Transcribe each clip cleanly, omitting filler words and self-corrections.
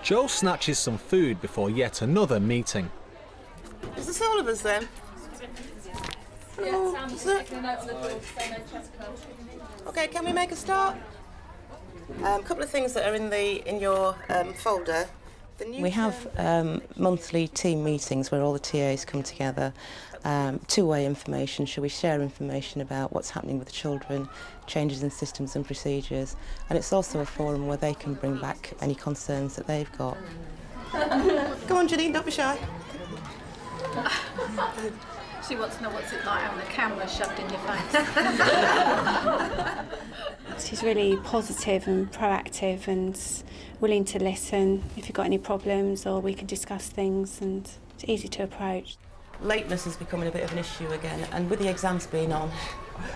Jo snatches some food before yet another meeting. Is this all of us then? Oh, okay, can we make a start? A couple of things that are in your folder. We have monthly team meetings where all the TAs come together. Two-way information, shall we share information about what's happening with the children, changes in systems and procedures, and it's also a forum where they can bring back any concerns that they've got. Go on, Janine, don't be shy. She wants to know what's it like having a camera shoved in your face. She's really positive and proactive and willing to listen if you've got any problems, or we can discuss things, and it's easy to approach. Lateness is becoming a bit of an issue again, and with the exams being on,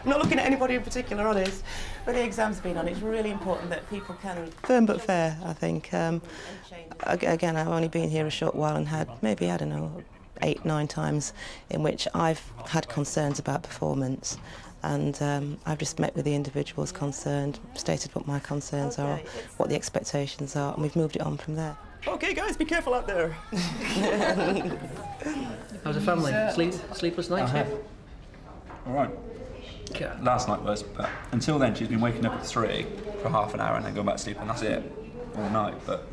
I'm not looking at anybody in particular, honest, with the exams being on, it's really important that people can... Firm but fair, I think. Again, I've only been here a short while and had maybe, I don't know, 8, 9 times in which I've had concerns about performance, and I've just met with the individuals concerned, stated what my concerns are, what the expectations are, and we've moved it on from there. OK, guys, be careful out there. How's the family? Sleepless nights? All right. Yeah. Last night was, but until then she's been waking up at 3 for half an hour and then going back to sleep, and that's it, all night. But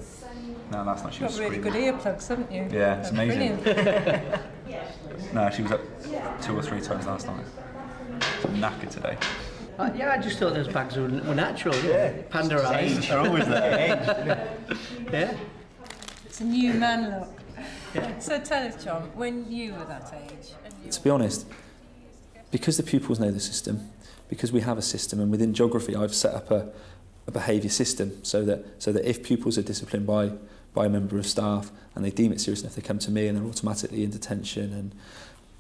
no, last night she was screaming. You've got really good earplugs, haven't you? Yeah, it's amazing. No, she was up 2 or 3 times last night. She's knackered today. Yeah, I just thought those bags were natural. Yeah. Panda eyes. They're always there. Yeah. It's a new man look. Yeah. So tell us, John, when you were that age... To be honest, because the pupils know the system, because we have a system, and within geography I've set up a behaviour system so that if pupils are disciplined by a member of staff and they deem it serious enough, they come to me and they're automatically in detention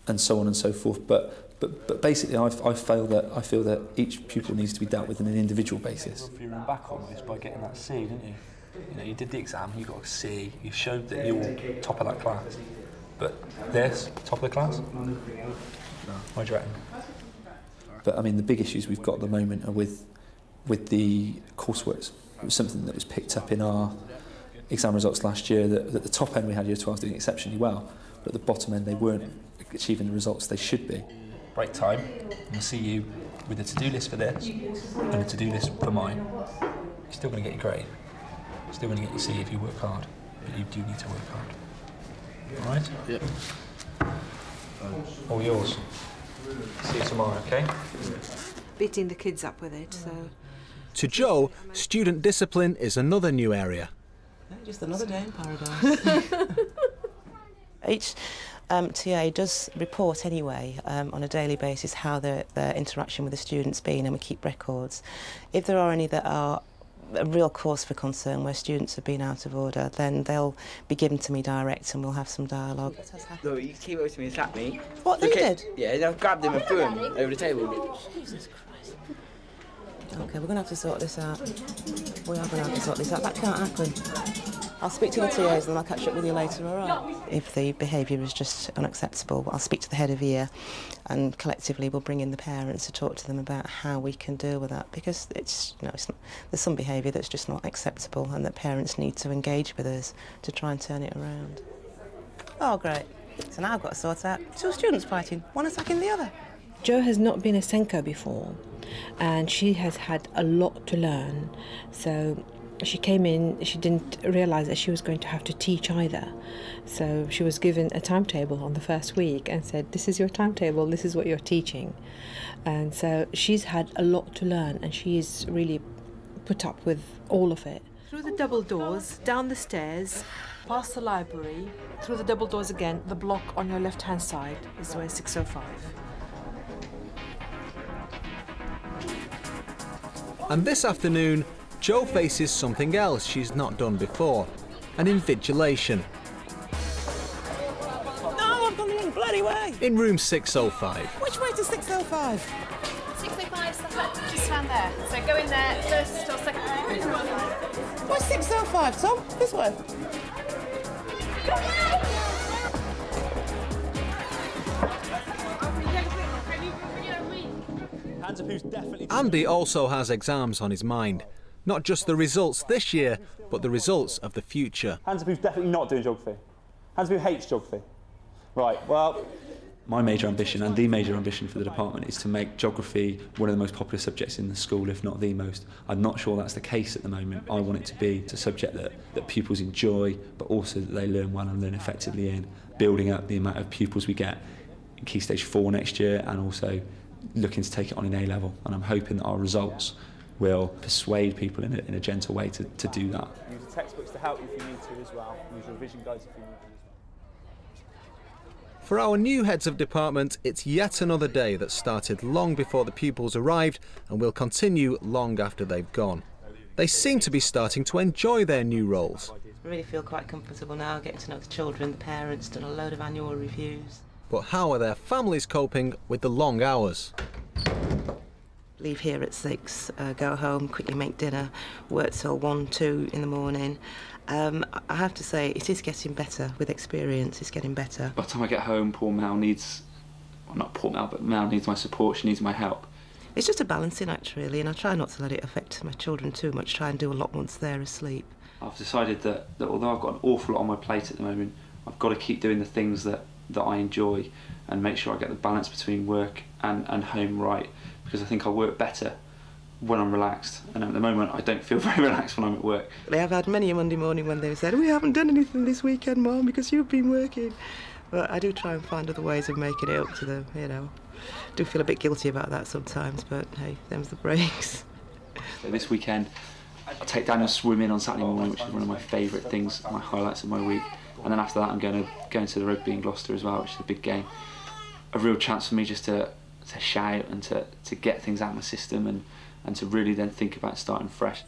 and so on and so forth. But basically I feel that each pupil needs to be dealt with on an individual basis. You're back on this by getting that C, didn't you? You know, you did the exam, you got a C, you showed that you were top of that class. But this, top of the class? No. What do you reckon? But I mean, the big issues we've got at the moment are with the courseworks. It was something that was picked up in our exam results last year, that at the top end we had Year 12s doing exceptionally well, but at the bottom end they weren't achieving the results they should be. Break time, and I'll see you with a to-do list for this and a to-do list for mine. You're still going to get your grade. You're still going to get your C if you work hard, but you do need to work hard. All right? Yep. All yours. See you tomorrow, okay? Beating the kids up with it, so... To Jo, student discipline is another new area. Just another day in paradise. Each TA does report anyway on a daily basis how their interaction with the students been, and we keep records. If there are any that are a real cause for concern where students have been out of order, then they'll be given to me direct and we'll have some dialogue. No, he came over to me and slapped me. What, they did? Yeah, I grabbed him and threw him over the table. Jesus Christ. OK, we're going to have to sort this out. We are going to have to sort this out. That can't happen. I'll speak to the TAs and then I'll catch up with you later, all right? If the behaviour is just unacceptable, I'll speak to the head of year and collectively we'll bring in the parents to talk to them about how we can deal with that, because it's, you know, there's some behaviour that's just not acceptable and that parents need to engage with us to try and turn it around. Oh, great. So now I've got to sort out 2 students fighting, one attacking the other. Jo has not been a Senko before and she has had a lot to learn, so she came in, she didn't realise that she was going to have to teach either. So she was given a timetable on the first week and said, this is your timetable, this is what you're teaching. And so she's had a lot to learn and she's really put up with all of it. Through the double doors, down the stairs, past the library, through the double doors again, the block on your left-hand side is where 605. And this afternoon, Jo faces something else she's not done before, an invigilation. No, I've gone the wrong bloody way! In room 605. Which way to 605? 605's just around there. So go in there first or second. What's 605, Tom? This way. Andy also has exams on his mind, Not just the results this year, but the results of the future. Hands up who's definitely not doing geography. Hands up who hates geography. Right, well... My major ambition, and the major ambition for the department, is to make geography one of the most popular subjects in the school, if not the most. I'm not sure that's the case at the moment. I want it to be a subject that pupils enjoy, but also that they learn well and learn effectively in, building up the amount of pupils we get in Key Stage 4 next year, and also looking to take it on in A-level. And I'm hoping that our results will persuade people in a gentle way to do that. Use the textbooks to help you if you need to as well. Use revision guides if you need to as well. For our new heads of department, it's yet another day that started long before the pupils arrived and will continue long after they've gone. They seem to be starting to enjoy their new roles. I really feel quite comfortable now, getting to know the children, the parents, done a load of annual reviews. But how are their families coping with the long hours? Leave here at 6, go home, quickly make dinner, work till 1, 2 in the morning. I have to say, it is getting better with experience, it's getting better. By the time I get home, poor Mel needs, well, not poor Mel, but Mel needs my support, she needs my help. It's just a balancing act really, and I try not to let it affect my children too much, try and do a lot once they're asleep. I've decided that although I've got an awful lot on my plate at the moment, I've got to keep doing the things that I enjoy and make sure I get the balance between work and home right, because I think I'll work better when I'm relaxed, and at the moment I don't feel very relaxed when I'm at work. I've had many a Monday morning when they've said, "We haven't done anything this weekend, Mum, because you've been working." But I do try and find other ways of making it up to them, you know. I do feel a bit guilty about that sometimes, but hey, them's the breaks. So this weekend I'll take Daniel swimming on Saturday morning, which is one of my favourite things, my highlights of my week. And then after that I'm going to the rugby in Gloucester as well, which is a big game. A real chance for me just to shout and to get things out of my system and to really then think about starting fresh.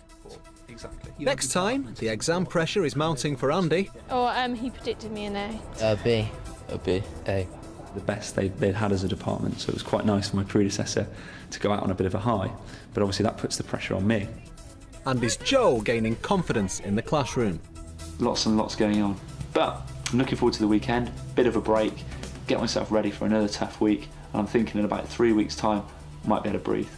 Exactly. Next time, the exam pressure is mounting for Andy. Or he predicted me an A. B. A B. A. The best they'd had as a department, so it was quite nice for my predecessor to go out on a bit of a high, but obviously that puts the pressure on me. Andy's Joe gaining confidence in the classroom. Lots and lots going on, but I'm looking forward to the weekend, bit of a break, get myself ready for another tough week, and I'm thinking in about 3 weeks' time I might be able to breathe.